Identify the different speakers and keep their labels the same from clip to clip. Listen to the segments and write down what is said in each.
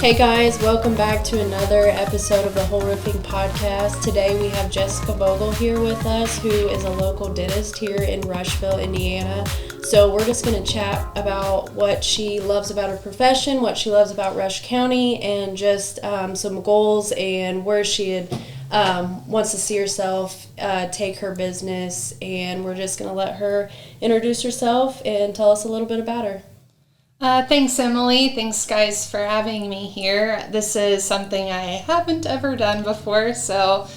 Speaker 1: Hey guys, welcome back to another episode of the Hoel Roofing Podcast. Today we have Jessica Vogel here with us, who is a local dentist here in Rushville, Indiana. So we're just going to chat about what she loves about her profession, what she loves about Rush County, and just some goals and where she wants to see herself take her business. And we're just going to let her introduce herself and tell us a little bit about her.
Speaker 2: Thanks, Emily. Thanks, guys, for having me here. This is something I haven't ever done before, but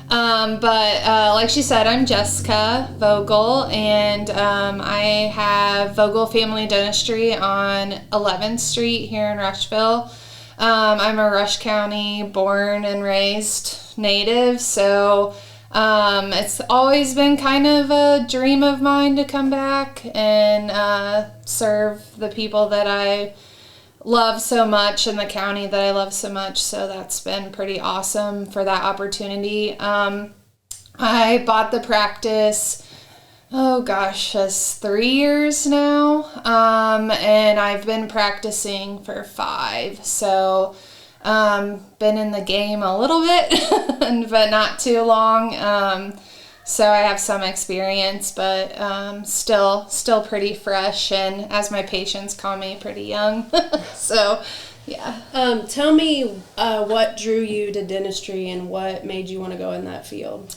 Speaker 2: like she said, I'm Jessica Vogel, and I have Vogel Family Dentistry on 11th Street here in Rushville. I'm a Rush County born and raised native, so it's always been kind of a dream of mine to come back and serve the people that I love so much in the county that I love so much. So that's been pretty awesome for that opportunity. I bought the practice, it's 3 years now, and I've been practicing for 5. So been in the game a little bit, but not too long. So I have some experience, but still pretty fresh, and as my patients call me, pretty young. So, yeah.
Speaker 1: Tell me what drew you to dentistry and what made you want to go in that field.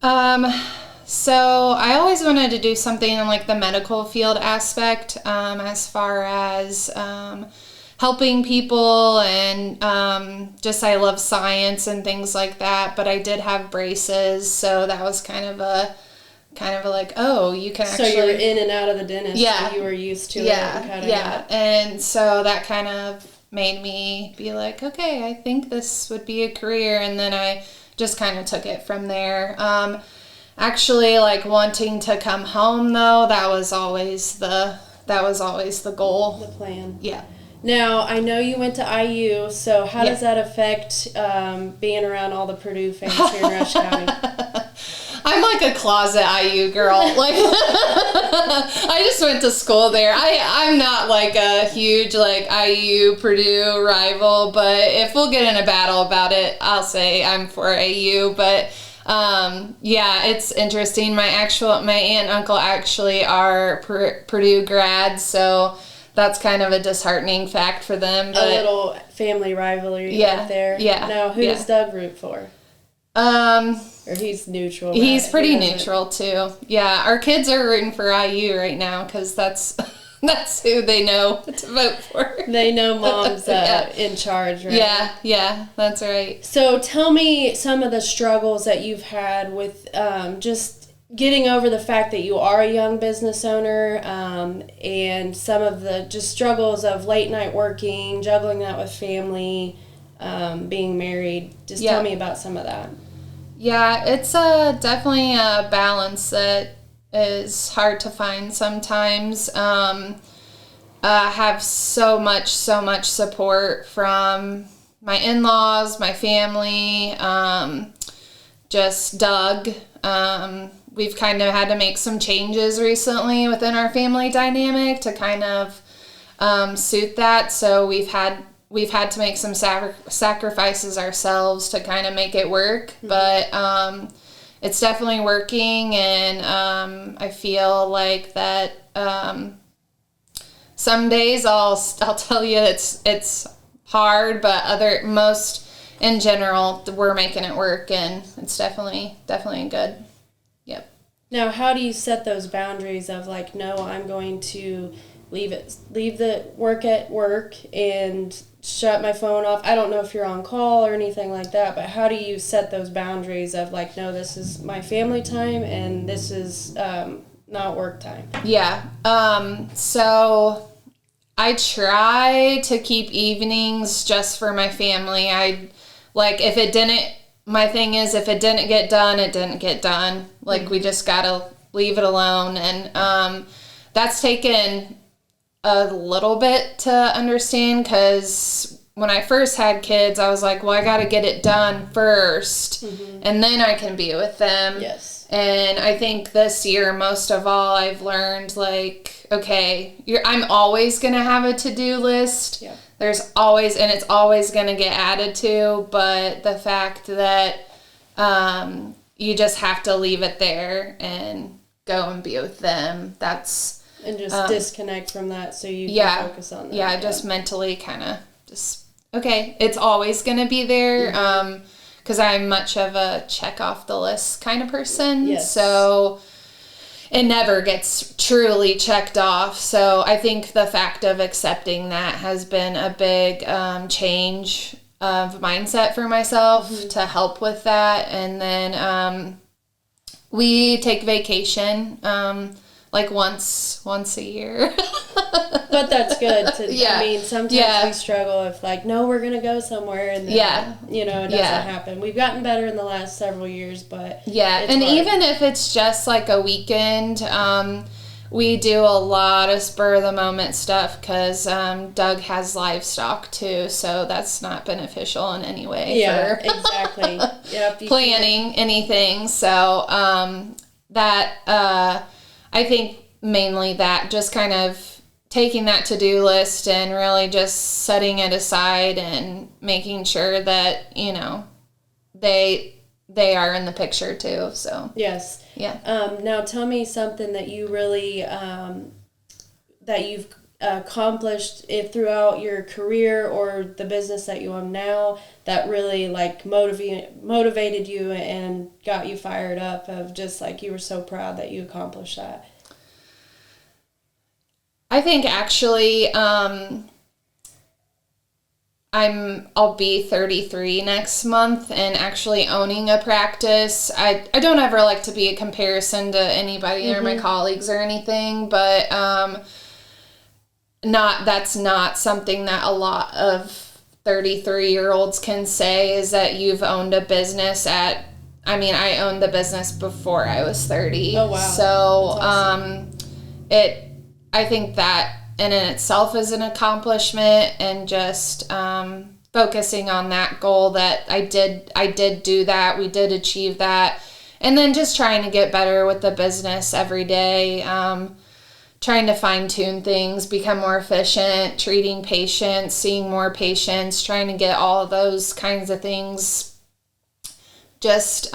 Speaker 2: So I always wanted to do something in like the medical field aspect, as far as helping people, and I love science and things like that. But I did have braces, so that was kind of a like, oh, you can actually.
Speaker 1: So you were in and out of the dentist.
Speaker 2: Yeah.
Speaker 1: So you were used to it.
Speaker 2: Yeah. And so that kind of made me be like, okay, I think this would be a career. And then I just kind of took it from there. Actually, like wanting to come home though, that was always the goal.
Speaker 1: The plan.
Speaker 2: Yeah.
Speaker 1: Now, I know you went to IU, so how does that affect being around all the Purdue fans here in Rush County?
Speaker 2: I'm like a closet IU girl. Like, I just went to school there. I'm not like a huge like IU Purdue rival, but if we'll get in a battle about it, I'll say I'm for AU. But it's interesting. My aunt and uncle actually are Purdue grads, so that's kind of a disheartening fact for them. But,
Speaker 1: a little family rivalry right there.
Speaker 2: Yeah.
Speaker 1: Now, who does Doug root for? Or he's neutral.
Speaker 2: He's pretty neutral too. Yeah, our kids are rooting for IU right now because that's who they know to vote for.
Speaker 1: They know mom's in charge, right?
Speaker 2: Yeah, that's right.
Speaker 1: So tell me some of the struggles that you've had with just getting over the fact that you are a young business owner, and some of the just struggles of late night working, juggling that with family, being married. Just tell me about some of that.
Speaker 2: Yeah, it's definitely a balance that is hard to find sometimes. I have so much support from my in-laws, my family, just Doug. We've kind of had to make some changes recently within our family dynamic to kind of suit that. So we've had to make some sacrifices ourselves to kind of make it work. Mm-hmm. But it's definitely working, and I feel like that some days I'll tell you it's hard, but most in general we're making it work, and it's definitely good. Yep.
Speaker 1: Now, how do you set those boundaries of like, no, I'm going to leave the work at work and shut my phone off? I don't know if you're on call or anything like that, but how do you set those boundaries of like, no, this is my family time and this is not work time?
Speaker 2: Yeah. So I try to keep evenings just for my family. My thing is, if it didn't get done, it didn't get done. Like, we just gotta leave it alone. And that's taken a little bit to understand, because when I first had kids, I was like, well, I got to get it done first, and then I can be with them.
Speaker 1: Yes.
Speaker 2: And I think this year, most of all, I've learned, like, okay, I'm always going to have a to-do list.
Speaker 1: Yeah.
Speaker 2: There's always, and it's always going to get added to, but the fact that you just have to leave it there and go and be with them, that's...
Speaker 1: And just disconnect from that so you can focus on that.
Speaker 2: Yeah, just mentally kind of just, okay, it's always going to be there, because I'm much of a check off the list kind of person.
Speaker 1: Yes.
Speaker 2: So it never gets truly checked off. So I think the fact of accepting that has been a big change of mindset for myself to help with that. And then we take vacation like once a year.
Speaker 1: But that's good. I mean, sometimes we struggle if like, no, we're going to go somewhere and then, it doesn't happen. We've gotten better in the last several years, but
Speaker 2: and hard. Even if it's just like a weekend, we do a lot of spur of the moment stuff because Doug has livestock too, so that's not beneficial in any way for
Speaker 1: exactly.
Speaker 2: planning anything. So that I think mainly that just kind of taking that to-do list and really just setting it aside and making sure that, they are in the picture too. So
Speaker 1: yes.
Speaker 2: Yeah.
Speaker 1: Now tell me something that you really that you've accomplished throughout your career or the business that you own now that really like motivated you and got you fired up of just like you were so proud that you accomplished that.
Speaker 2: I think actually I'll be 33 next month, and actually owning a practice. I don't ever like to be a comparison to anybody or my colleagues or anything, but that's not something that a lot of 33-year-olds can say, is that you've owned a business I owned the business before I was 30.
Speaker 1: Oh, wow.
Speaker 2: So,
Speaker 1: awesome.
Speaker 2: I think that in itself is an accomplishment, and just focusing on that goal that I did do that, we did achieve that, and then just trying to get better with the business every day, trying to fine-tune things, become more efficient, treating patients, seeing more patients, trying to get all of those kinds of things just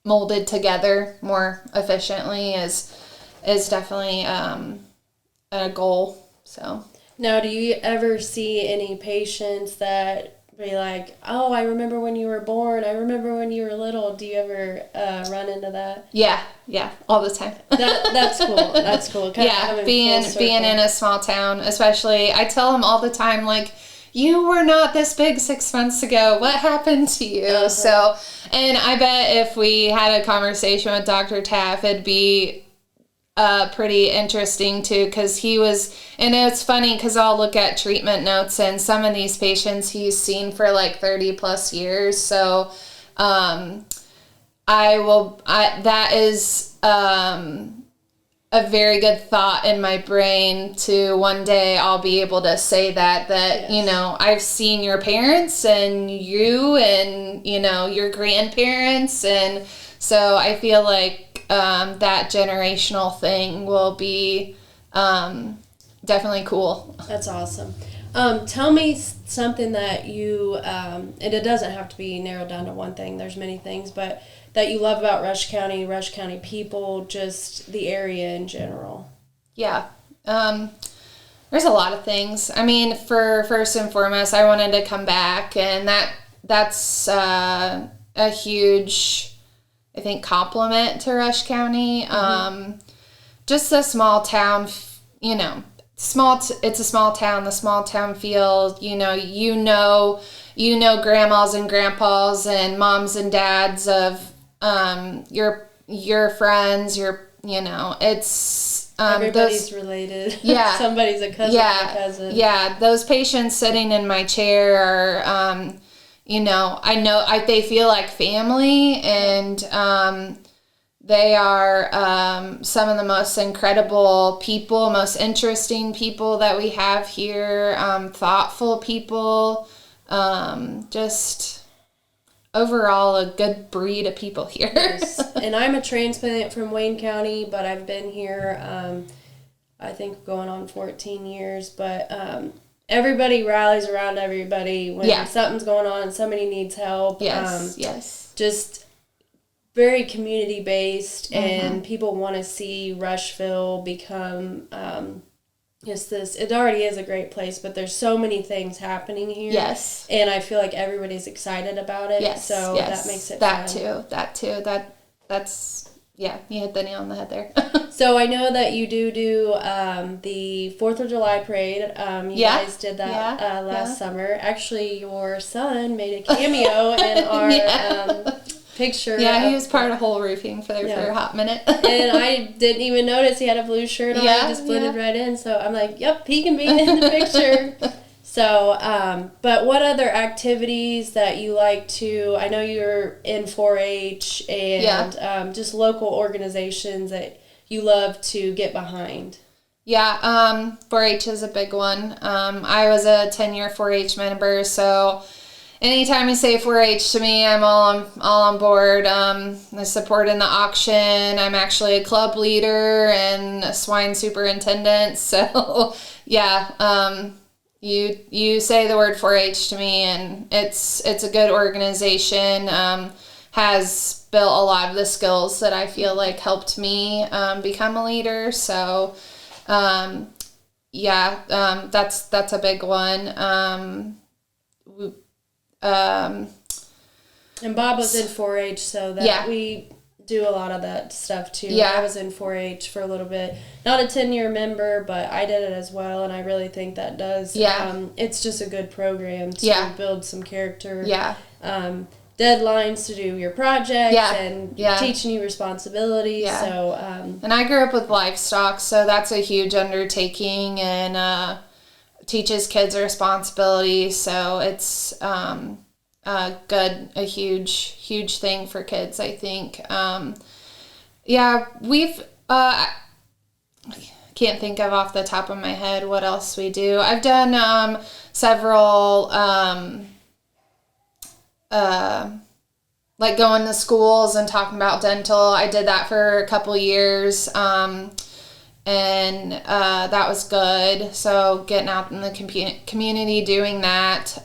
Speaker 2: molded together more efficiently is definitely a goal. So
Speaker 1: now, do you ever see any patients that be like, oh, I remember when you were born, I remember when you were little? Do you ever run into that?
Speaker 2: Yeah, all the time.
Speaker 1: That's cool. That's cool.
Speaker 2: Being in a small town, especially, I tell them all the time, like, you were not this big 6 months ago. What happened to you? So, and I bet if we had a conversation with Dr. Taff, it'd be pretty interesting too, because he was, and it's funny because I'll look at treatment notes, and some of these patients he's seen for like 30 plus years. So that is a very good thought in my brain to one day I'll be able to say that yes. I've seen your parents and you and your grandparents, and so I feel like that generational thing will be definitely cool.
Speaker 1: That's awesome. Tell me something that you, and it doesn't have to be narrowed down to one thing, there's many things, but that you love about Rush County people, just the area in general.
Speaker 2: Yeah. There's a lot of things. I mean, for first and foremost, I wanted to come back, and that's a huge, I think, compliment to Rush County. Just a small town, it's a small town, the small town feel, grandmas and grandpas and moms and dads of your friends, it's
Speaker 1: everybody's related.
Speaker 2: Yeah.
Speaker 1: Somebody's a cousin.
Speaker 2: Yeah.
Speaker 1: Or a cousin.
Speaker 2: Yeah. Those patients sitting in my chair are they feel like family, and They are some of the most incredible people, most interesting people that we have here, thoughtful people, just overall a good breed of people here.
Speaker 1: Yes. And I'm a transplant from Wayne County, but I've been here, I think going on 14 years, but everybody rallies around everybody when something's going on, somebody needs help.
Speaker 2: Yes.
Speaker 1: Just very community based, and people want to see Rushville become just this. It already is a great place, but there's so many things happening here.
Speaker 2: Yes,
Speaker 1: and I feel like everybody's excited about it.
Speaker 2: Yes,
Speaker 1: so that makes it
Speaker 2: that
Speaker 1: fun.
Speaker 2: too. That's yeah. You hit the nail on the head there.
Speaker 1: So I know that you do the 4th of July parade. You guys did that last summer. Actually, your son made a cameo in our picture.
Speaker 2: Yeah, he was part of Hoel roofing for a hot minute.
Speaker 1: And I didn't even notice he had a blue shirt on. He just blended right in. So I'm like, yep, he can be in the picture. So, but what other activities that you like to, I know you're in 4-H and just local organizations that you love to get behind.
Speaker 2: Yeah, 4-H is a big one. I was a 10-year 4-H member, so anytime you say 4-H to me, I'm all on board. I support in the auction. I'm actually a club leader and a swine superintendent. So yeah, you say the word 4-H to me, and it's a good organization. Has built a lot of the skills that I feel like helped me become a leader. So that's a big one.
Speaker 1: And Bob was in 4-H, so that we do a lot of that stuff too. I was in 4-H for a little bit. Not a 10-year member, but I did it as well, and I really think that does. It's just a good program to build some character. Deadlines to do your projects and teaching you responsibilities. So,
Speaker 2: and I grew up with livestock, so that's a huge undertaking, and teaches kids responsibility. So it's a huge thing for kids, I think. We've can't think of off the top of my head what else we do. I've done several like going to schools and talking about dental. I did that for a couple years, and that was good. So getting out in the community doing that.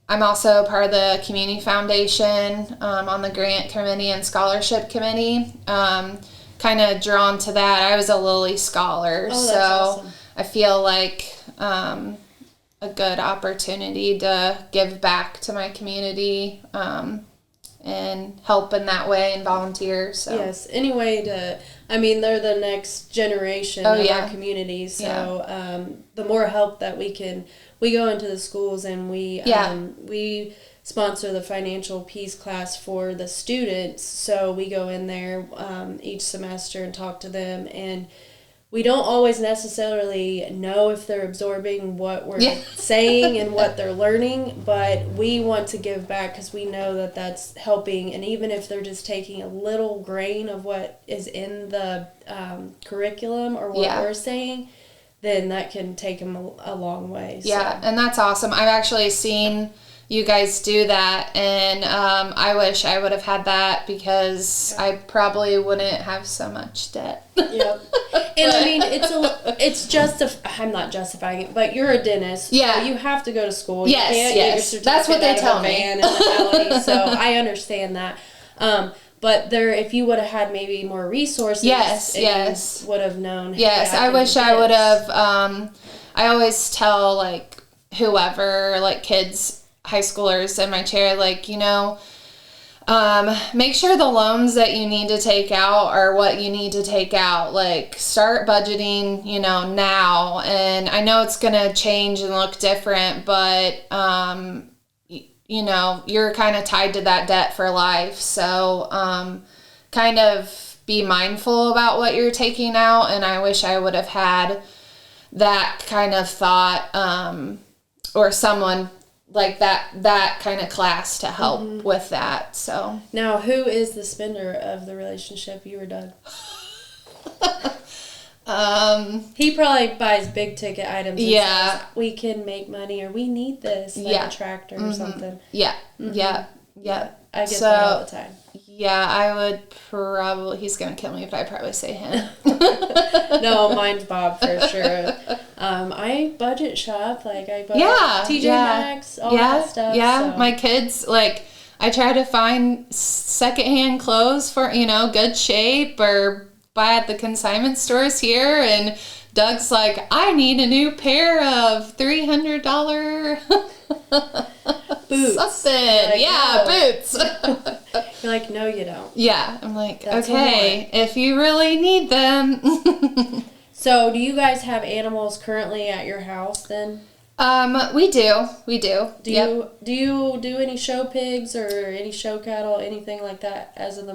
Speaker 2: I'm also part of the community foundation on the grant committee and scholarship committee. Kind of drawn to that. I was a Lilly scholar, so
Speaker 1: awesome.
Speaker 2: I feel like a good opportunity to give back to my community and help in that way and volunteer. So.
Speaker 1: Yes, any way to, they're the next generation of our community, so the more help that we go into the schools, and we sponsor the financial peace class for the students, so we go in there each semester and talk to them, and we don't always necessarily know if they're absorbing what we're saying and what they're learning, but we want to give back because we know that that's helping. And even if they're just taking a little grain of what is in the curriculum or what we're saying, then that can take them a long way.
Speaker 2: Yeah, and that's awesome. I've actually seen you guys do that, and I wish I would have had that because I probably wouldn't have so much debt.
Speaker 1: Yep. And I'm not justifying it, but you're a dentist.
Speaker 2: Yeah.
Speaker 1: So you have to go to school.
Speaker 2: Yes,
Speaker 1: you can't get your certificate
Speaker 2: that's what they
Speaker 1: out of
Speaker 2: tell
Speaker 1: a
Speaker 2: me.
Speaker 1: van in the alley, so I understand that. But if you would have had maybe more resources, you would have known.
Speaker 2: Yes, I wish I would have. I always tell like whoever, like kids, high schoolers in my chair, like, make sure the loans that you need to take out are what you need to take out. Like, start budgeting, now. And I know it's going to change and look different, but, you're kind of tied to that debt for life. So, kind of be mindful about what you're taking out. And I wish I would have had that kind of thought, or someone like that kind of class to help with that. So
Speaker 1: now, who is the spender of the relationship, you or Doug? He probably buys big ticket items. And says, we can make money, or we need this, like a tractor or something.
Speaker 2: Yeah.
Speaker 1: I get that all the time.
Speaker 2: Yeah, I would probably, he's going to kill me, but I'd probably say him.
Speaker 1: No, mine's Bob for sure. I budget shop, like I budget TJ Maxx, all that stuff.
Speaker 2: Yeah,
Speaker 1: so.
Speaker 2: my kids, like, I try to find secondhand clothes for, good shape, or buy at the consignment stores here, and Doug's like, I need a new pair of $300
Speaker 1: boots.
Speaker 2: Something. Like, boots.
Speaker 1: You're like, no, you don't.
Speaker 2: Yeah. I'm like, that's okay, if you really need them.
Speaker 1: So, do you guys have animals currently at your house then?
Speaker 2: We do.
Speaker 1: Do you do any show pigs or any show cattle, anything like that at the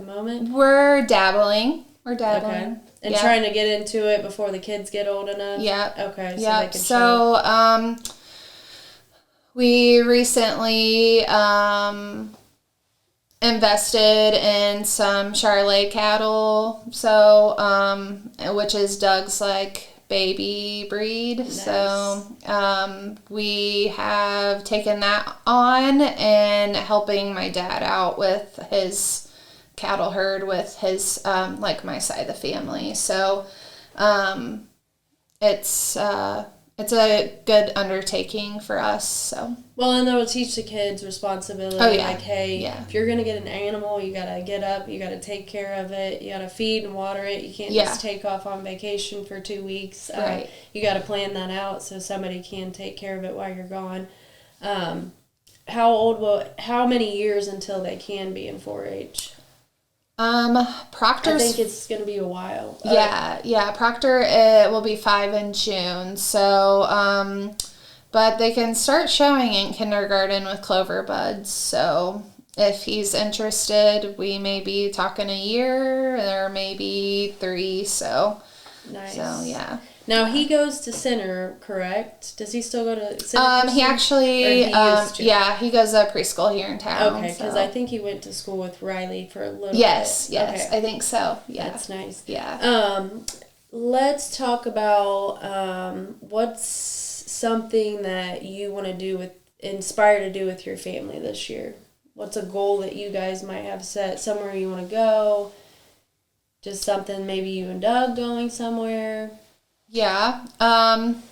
Speaker 1: moment?
Speaker 2: We're dabbling.
Speaker 1: Okay. And trying to get into it before the kids get old enough?
Speaker 2: Yeah.
Speaker 1: Okay, so
Speaker 2: yeah.
Speaker 1: they can show.
Speaker 2: We recently invested in some Charolais cattle, so which is Doug's like baby breed. Nice. So we have taken that on and helping my dad out with his cattle herd with his like my side of the family. So it's a good undertaking for us. So
Speaker 1: well, and it'll teach the kids responsibility.
Speaker 2: Oh, yeah.
Speaker 1: Like, hey, if you're gonna get an animal, you gotta get up, you gotta take care of it, you gotta feed and water it. You can't just take off on vacation for 2 weeks.
Speaker 2: Right.
Speaker 1: You gotta plan that out so somebody can take care of it while you're gone. How many years until they can be in 4-H?
Speaker 2: Proctor's,
Speaker 1: I think it's going to be a while.
Speaker 2: Proctor will be 5 in June. So, but they can start showing in kindergarten with Clover Buds. So if he's interested, we may be talking a year or maybe 3. So,
Speaker 1: nice.
Speaker 2: So, yeah.
Speaker 1: Now, he goes to Center, correct? Does he still go to Center?
Speaker 2: He actually, he goes to preschool here in town.
Speaker 1: Okay, because I think he went to school with Riley for a little bit.
Speaker 2: Yes,
Speaker 1: okay.
Speaker 2: I think so. Yeah.
Speaker 1: That's nice.
Speaker 2: Yeah.
Speaker 1: Let's talk about what's something that you want to inspire to do with your family this year. What's a goal that you guys might have set, somewhere you want to go? Just something, maybe you and Doug going somewhere.
Speaker 2: Yeah.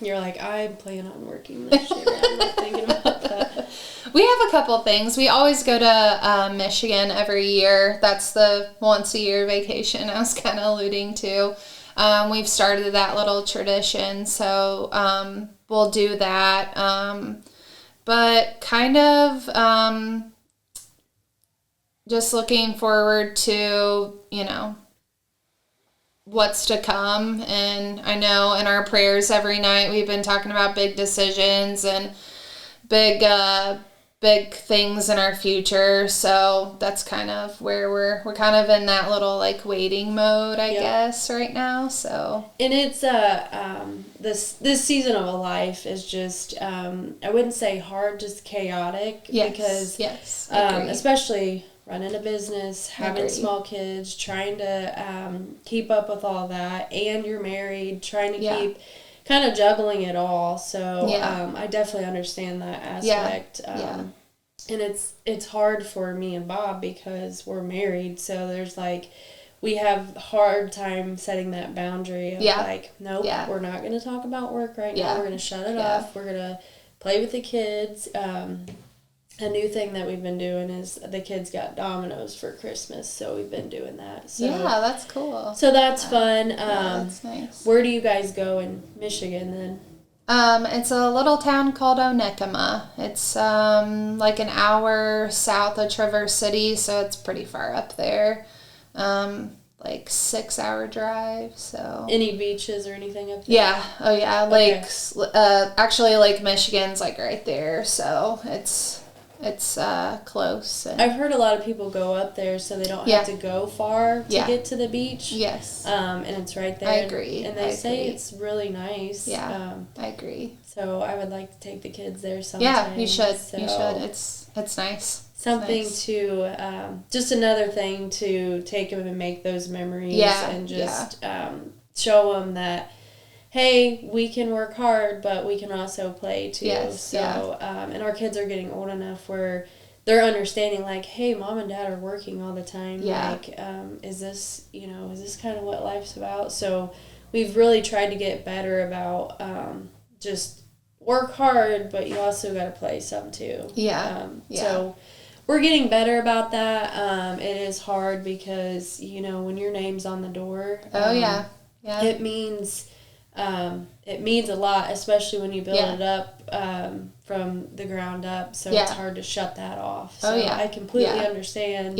Speaker 1: You're like, I plan on working this year. I'm not thinking about that.
Speaker 2: We have a couple things. We always go to Michigan every year. That's the once-a-year vacation I was kind of alluding to. We've started that little tradition, so we'll do that. But kind of just looking forward to, what's to come. And I know in our prayers every night we've been talking about big decisions and big things in our future. So that's kind of where we're kind of in that little like waiting mode, I guess, right now. So, and
Speaker 1: it's this season of a life is just I wouldn't say hard, just chaotic. Because especially running a business, having small kids, trying to keep up with all that, and you're married, trying to keep kind of juggling it all. So I definitely understand that aspect. And it's hard for me and Bob because we're married, so there's like we have a hard time setting that boundary of like, nope, we're not going to talk about work right now. We're going to shut it off. We're going to play with the kids. A new thing that we've been doing is the kids got Domino's for Christmas, so we've been doing that. So,
Speaker 2: yeah, that's cool.
Speaker 1: So that's fun.
Speaker 2: That's nice.
Speaker 1: Where do you guys go in Michigan then?
Speaker 2: It's a little town called Onekama. It's like an hour south of Traverse City, so it's pretty far up there. Like 6-hour drive. So
Speaker 1: any beaches or anything up there?
Speaker 2: Yeah. Oh yeah, lakes. Actually, Lake Michigan's like right there, so it's it's close. And
Speaker 1: I've heard a lot of people go up there so they don't have to go far to get to the beach.
Speaker 2: Yes.
Speaker 1: And it's right there.
Speaker 2: I agree.
Speaker 1: And they say it's really nice.
Speaker 2: Yeah, I agree.
Speaker 1: So I would like to take the kids there sometime.
Speaker 2: Yeah, you should.
Speaker 1: So
Speaker 2: you should. It's nice.
Speaker 1: Something to, just another thing to take them and make those memories and just show them that, hey, we can work hard, but we can also play too.
Speaker 2: Yes,
Speaker 1: so, and our kids are getting old enough where they're understanding, like, hey, mom and dad are working all the time.
Speaker 2: Yeah.
Speaker 1: Like, is this kind of what life's about? So we've really tried to get better about just work hard, but you also got to play some too.
Speaker 2: Yeah.
Speaker 1: So we're getting better about that. It is hard because, when your name's on the door. It means a lot, especially when you build it up from the ground up. So it's hard to shut that off. So I completely understand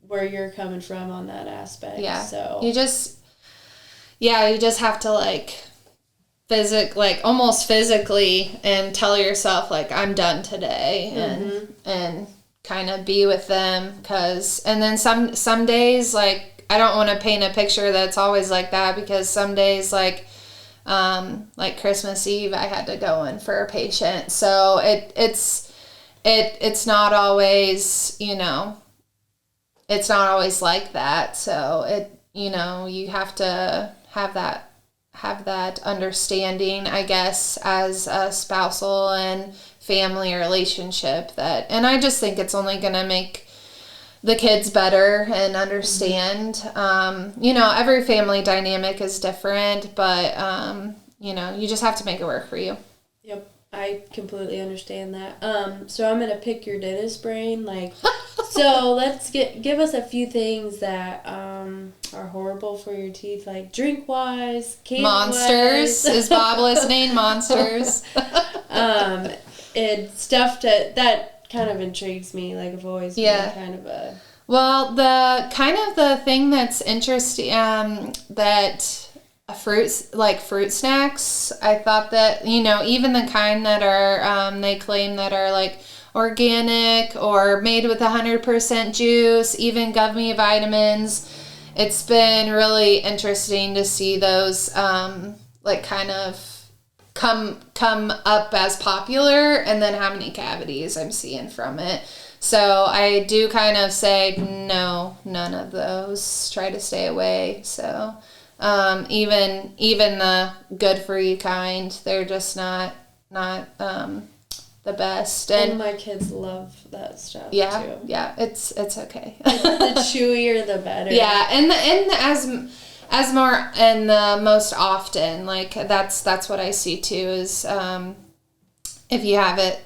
Speaker 1: where you're coming from on that aspect. Yeah. So
Speaker 2: you just have to almost physically and tell yourself I'm done today and kind of be with them and then some days I don't want to paint a picture that's always like that because some days like Christmas Eve I had to go in for a patient. So it's not always, it's not always like that. So you have to have that understanding, I guess, as a spousal and family relationship and I just think it's only going to make the kids better and understand. Every family dynamic is different, but, you just have to make it work for you.
Speaker 1: Yep, I completely understand that. So I'm going to pick your dentist brain. So let's give us a few things that are horrible for your teeth, like drink-wise,
Speaker 2: Monsters. Is Bob listening? Monsters.
Speaker 1: And stuff that kind of intrigues me. I've always been kind of a...
Speaker 2: Well, the thing that's interesting, that fruit snacks, I thought that, even the kind that are, they claim that are organic or made with 100% juice, even gummy vitamins, it's been really interesting to see those, kind of come up as popular and then how many cavities I'm seeing from it. So I do kind of say no, none of those. Try to stay away. So even the good for you kind, they're just not the best. And
Speaker 1: my kids love that stuff too.
Speaker 2: Yeah, it's okay.
Speaker 1: The chewier the better.
Speaker 2: Yeah, and as more and the most often, that's what I see too is if you have it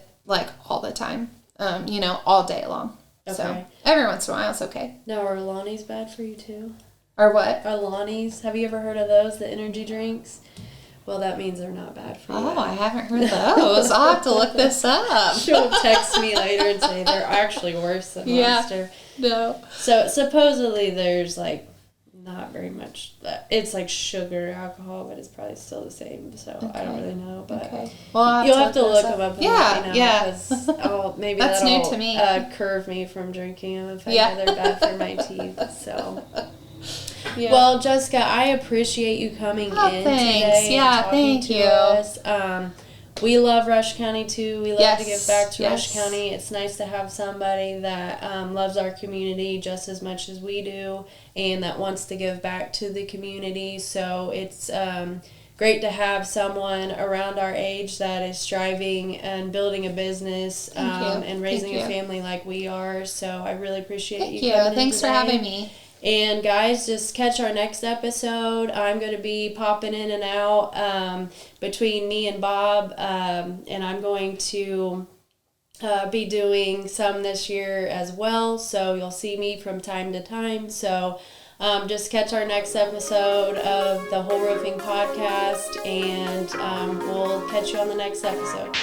Speaker 2: all the time, all day long. Okay. So every once in a while it's okay.
Speaker 1: Now, are Alani's bad for you too?
Speaker 2: Or what?
Speaker 1: Alani's. Have you ever heard of those, the energy drinks? Well, that means they're not bad for you.
Speaker 2: Oh, I haven't heard those. I'll have to look this up.
Speaker 1: She'll text me later and say they're actually worse than Monster.
Speaker 2: No.
Speaker 1: So supposedly there's not very much. It's sugar, alcohol, but it's probably still the same. So I don't really know, but
Speaker 2: well,
Speaker 1: you'll have to look them up. And let me know because maybe
Speaker 2: that's
Speaker 1: that'll
Speaker 2: new to me.
Speaker 1: Curve me from drinking them if I know they're bad for my teeth. So.
Speaker 2: Yeah.
Speaker 1: Well, Jessica, I appreciate you coming in
Speaker 2: thanks.
Speaker 1: today and talking
Speaker 2: to
Speaker 1: us. We love Rush County too. We love to give back to Rush
Speaker 2: Yes.
Speaker 1: County. It's nice to have somebody that loves our community just as much as we do and that wants to give back to the community. So it's great to have someone around our age that is striving and building a business and raising a family like we are. So I really appreciate you coming in
Speaker 2: Thanks
Speaker 1: today.
Speaker 2: for having me.
Speaker 1: And guys, just catch our next episode. I'm going to be popping in and out between me and Bob, and I'm going to be doing some this year as well. So you'll see me from time to time. So just catch our next episode of the Whole Roofing Podcast, and we'll catch you on the next episode.